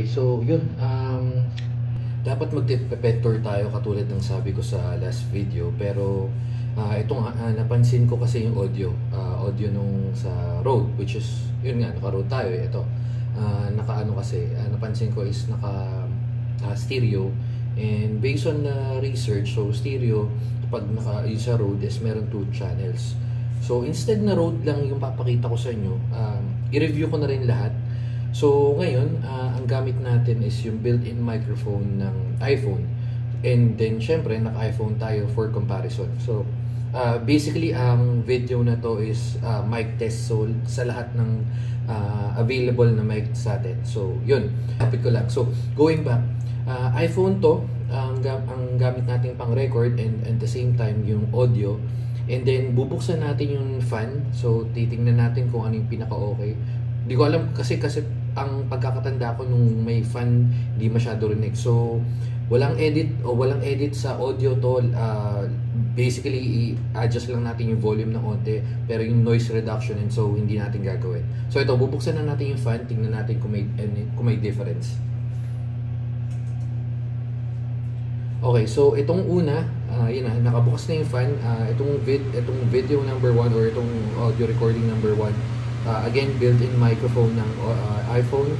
Okay, so yun, dapat mag-pet tour tayo katulad ng sabi ko sa last video, pero itong napansin ko kasi yung audio nung sa road, which is yun nga, naka-road tayo ito. Naka-ano kasi, napansin ko is naka stereo, and based on research, so stereo pag yung sa road is meron 2 channels. So instead na road lang yung papakita ko sa inyo, i-review ko na rin lahat. So ngayon, ang gamit natin is yung built-in microphone ng iPhone. And then syempre, naka-iPhone tayo for comparison. So basically, ang video na to is mic test, so sa lahat ng available na mic sa atin. So yun, topic ko lang. So going back, iPhone to, ang gamit natin pang record and at the same time yung audio. And then bubuksan natin yung fan. So titingnan natin kung ano yung pinaka-okay. Hindi ko alam kasi ang pagkakatanda ko nung may fan, di masyado rinig. So walang edit sa audio to. Basically i-adjust lang natin yung volume ng onte, pero yung noise reduction and so hindi natin gagawin. So ito, bubuksan na natin yung fan, tingnan natin kung may difference. Okay, so itong una, yun na, nakabukas na yung fan. Itong video number 1 or itong audio recording number 1. Again, built-in microphone ng iPhone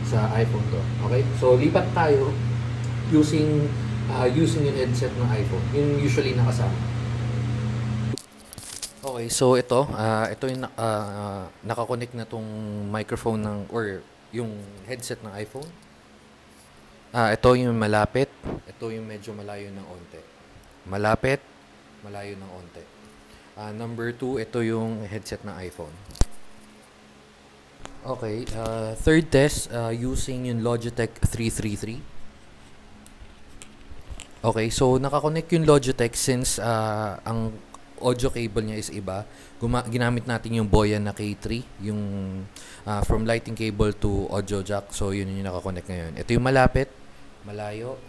sa iPhone to. Okay? So lipat tayo using yung headset ng iPhone. Yung usually nakasama. Okay, so ito yung nakakonect na tong microphone or yung headset ng iPhone. Ito yung malapit, ito yung medyo malayo ng onte. Malapit, malayo ng onte. Number 2, ito yung headset ng iPhone. Okay, third test using yung Logitech 333. Okay, so nakakonect yung Logitech since ang audio cable niya is iba. Ginamit natin yung Boya na K3, yung from lighting cable to audio jack. So yun yung nakakonect ngayon. Ito yung malapit, malayo,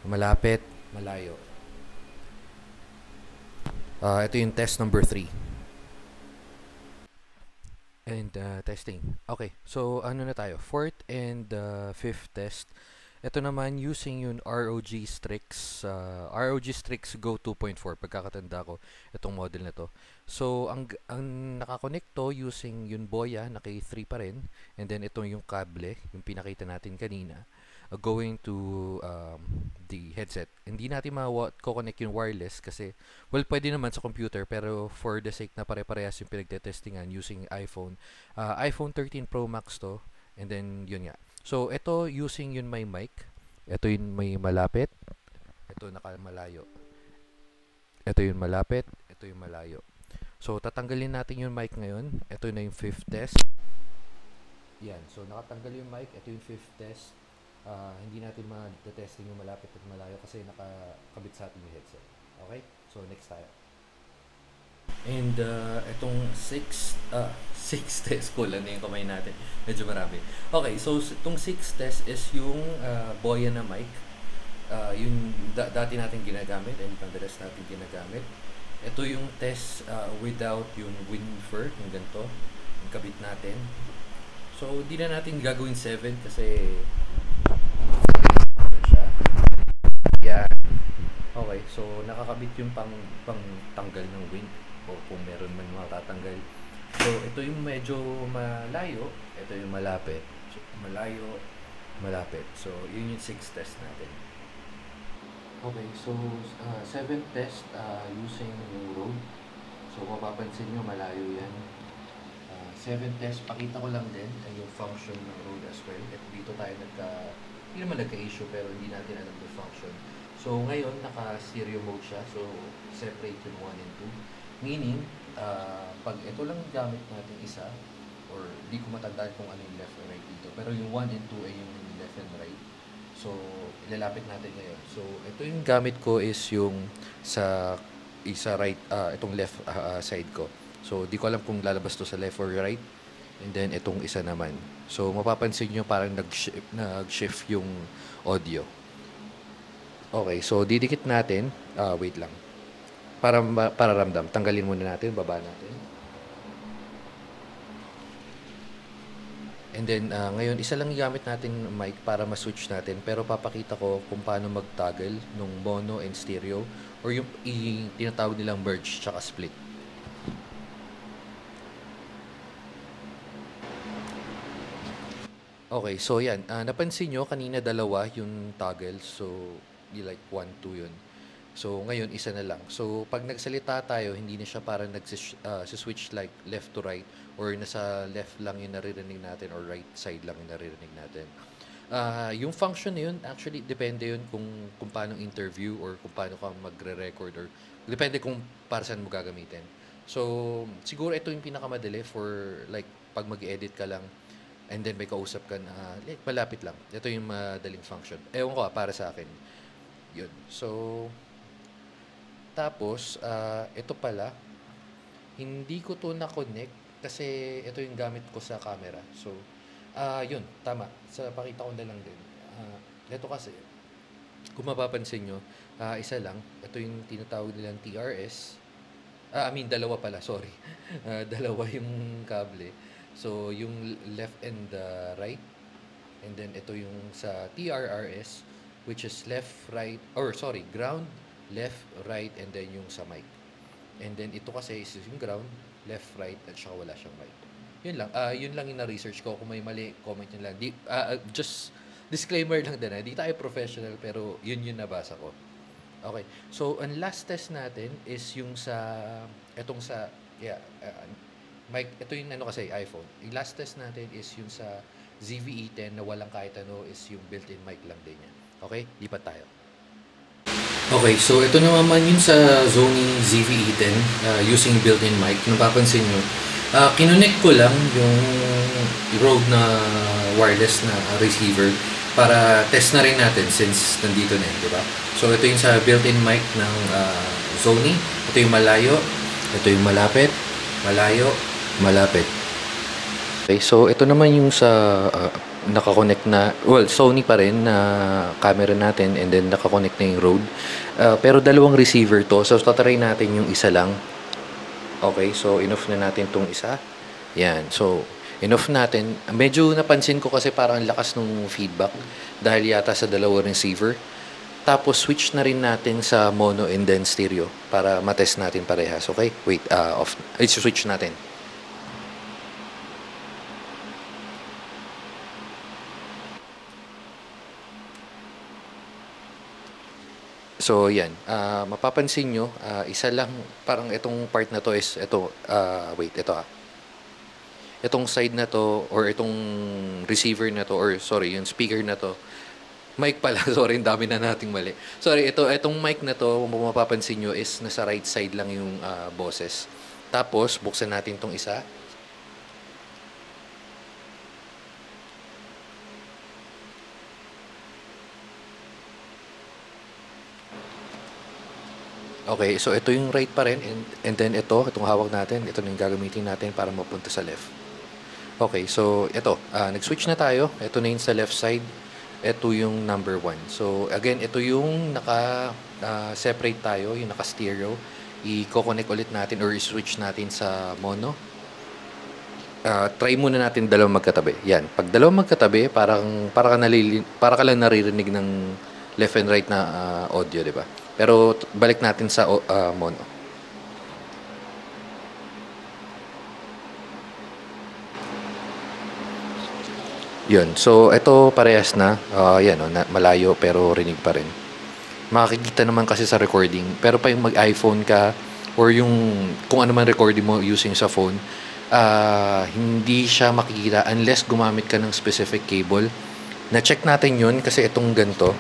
malapit, malayo. Ito yung test number 3. And testing. Okay, so ano na tayo? Fourth and fifth test. Ito naman using yung ROG Strix. ROG Strix Go 2.4. Pagkakatanda ko, itong model na to. So, ang nakakonect to using yung Boya na K3 pa rin. And then ito yung kable, yung pinakita natin kanina. Going to the headset. Hindi natin ma-connect yung wireless kasi, well, pwede naman sa computer, pero for the sake na pare-parehas yung pinagtetestingan using iPhone. iPhone 13 Pro Max to. And then, yun nga. So, ito using yung may mic. Ito yung may malapit. Ito nakamalayo. Ito yung malapit. Ito yung malayo. So, tatanggalin natin yung mic ngayon. Ito na yung fifth test. Yan. So, nakatanggal yung mic. Ito yung fifth test. Hindi natin ma-testing yung malapit at malayo kasi nakakabit sa atin yung headset. Okay? So, next tayo. And itong sixth test, kulang na yung kamay natin. Medyo marami. Okay, so itong sixth test is yung Boya na mic. Yung dati natin ginagamit and padalas natin ginagamit. Ito yung test without yung woofer, yung ganito. Yung kabit natin. So, di na natin gagawin 7 kasi yeah. Okay, so nakakabit yung pang tanggal ng wind o kung meron man matatanggal. So, ito yung medyo malayo, ito yung malapit. So, malayo, malapit. So, yun yung 6th test natin. Okay, so 7th test using yung Rode. So, mapapansin nyo malayo yan. 7th test, pakita ko lang din yung function ng Rode as well. At dito tayo hindi naman nagka-issue pero hindi natin alam yung function. So, ngayon, naka-stereo mode siya. So, separate yung 1 and 2. Meaning, pag ito lang gamit natin isa, or di ko matandaan kung ano yung left or right dito. Pero yung 1 and 2 ay yung left and right. So, ilalapit natin ngayon. So, ito yung gamit ko is yung sa right, itong left side ko. So, di ko alam kung lalabas to sa left or right. And then, itong isa naman. So, mapapansin nyo parang nag-shift yung audio. Okay, so didikit natin. Wait lang. Para ramdam. Tanggalin muna natin, baba natin. And then, ngayon, isa lang yung gamit natin mic para ma-switch natin. Pero papakita ko kung paano mag-toggle nung mono and stereo or yung tinatawag nilang merge tsaka split. Okay, so yan. Napansin nyo, kanina dalawa yung toggle. So, like 1, 2 yun. So, ngayon, isa na lang. So, pag nagsalita tayo, hindi na siya parang switch like left to right or nasa left lang yung naririnig natin or right side lang yung naririnig natin. Yung function na yun, actually, depende yun kung paano interview or kung paano ka magre-record or depende kung para saan mo gagamitin. So, siguro ito yung pinakamadali for like pag mag-edit ka lang and then may kausap ka na like, malapit lang. Ito yung madaling function. Ewan ko para sa akin. Yun. So, tapos, ito pala, hindi ko to na-connect kasi ito yung gamit ko sa camera. So, yun, tama. Sa pakita ko na lang din. Ito kasi, kung mapapansin nyo, isa lang. Ito yung tinatawag nilang TRS. Dalawa pala, sorry. Dalawa yung kable. So, yung left and right. And then, ito yung sa TRRS, which is left, right, or sorry, ground, left, right, and then yung sa mic. And then ito kasi is yung ground, left, right, at saka wala siyang mic. Yun lang yung na-research ko. Kung may mali, comment nyo lang. Just disclaimer lang din. Di tayo professional, pero yun yung nabasa ko. Okay. So, ang last test natin is yung mic. Ito yung kasi iPhone. Yung last test natin is yung sa ZV-E10 na walang kahit ano is yung built-in mic lang din yan. Okay? Lipat tayo. Okay, so ito naman yun sa Sony ZV-E10 using built-in mic. Napapansin nyo, kinonect ko lang yung Rode na wireless na receiver para test na rin natin since nandito na yun, di ba? So ito yung sa built-in mic ng Sony. Ito yung malayo, ito yung malapit, malayo, malapit. Okay, so ito naman yung sa nakakonect na, Sony pa rin na camera natin and then nakakonect na yung Rode. Pero dalawang receiver to. So, tatry natin yung isa lang. Okay, so in-off na natin tong isa. Yan. So, in-off natin. Medyo napansin ko kasi parang lakas ng feedback dahil yata sa dalawang receiver. Tapos, switch na rin natin sa mono and then stereo para matest natin parehas. Okay? Wait, off. Switch natin. So, yan. Mapapansin nyo, isa lang, parang itong part na to is, ito, ito itong side na to, or itong receiver na to, or sorry, yung speaker na to, mic pala, sorry, ang dami na nating mali. Sorry, itong mic na to, kung mapapansin nyo, is nasa right side lang yung boses. Tapos, buksan natin tong isa. Okay, so ito yung right pa rin and then itong hawak natin, ito yung gagamitin natin para mapunta sa left. Okay, so ito, nag-switch na tayo. Ito na yung sa left side. Ito yung number 1. So again, ito yung naka-separate tayo, yung naka-stereo. I-connect ulit natin or i-switch natin sa mono. Try muna natin dalawang magkatabi. Yan, pag dalawang magkatabi, para ka lang naririnig ng left and right na audio, di ba? Pero balik natin sa mono. Yun. So, ito parehas na. Yan, malayo pero rinig pa rin. Makikita naman kasi sa recording. Pero pa yung mag-iPhone ka or yung kung ano man recording mo using sa phone, hindi siya makikita unless gumamit ka ng specific cable. Na-check natin yun kasi itong ganito.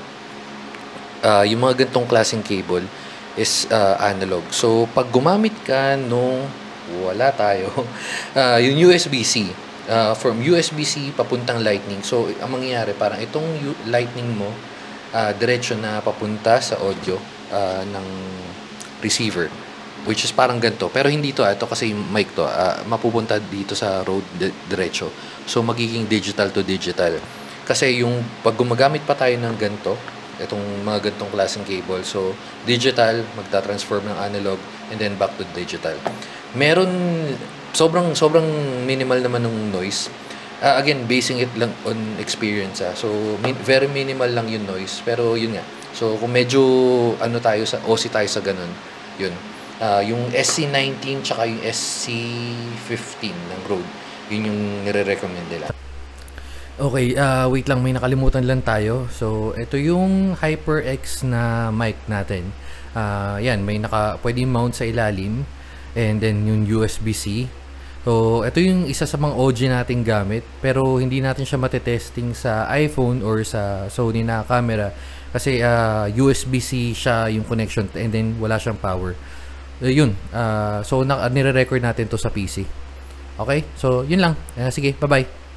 Yung mga gantong klaseng cable is analog. So, pag gumamit ka nung wala tayo, yung USB-C, from USB-C papuntang Lightning. So, ang mangyayari, parang itong Lightning mo, diretso na papunta sa audio ng receiver, which is parang ganito. Pero hindi to, ito kasi yung mic to, mapupunta dito sa Rode diretso. So, magiging digital to digital. Kasi yung pag gumagamit pa tayo ng ganito, itong mga gantong klaseng cable. So, digital, magta-transform ng analog, and then back to digital. Sobrang minimal naman ng noise. Again, basing it lang on experience. So, very minimal lang yung noise. Pero yun nga. So, kung medyo ano tayo sa OC tayo sa ganun, yun. Yung SC19 tsaka yung SC15 ng Rode, yun yung nire-recommend nila. Okay, wait lang, may nakalimutan lang tayo. So, ito yung HyperX na mic natin. Yan, may pwede mount sa ilalim, and then yung USB-C. So, ito yung isa sa mga OG nating gamit, pero hindi natin siya matetesting sa iPhone or sa Sony na camera kasi USB-C siya yung connection, and then wala siyang power. Yun, so nire-record natin to sa PC. Okay, so yun lang. Sige, bye-bye.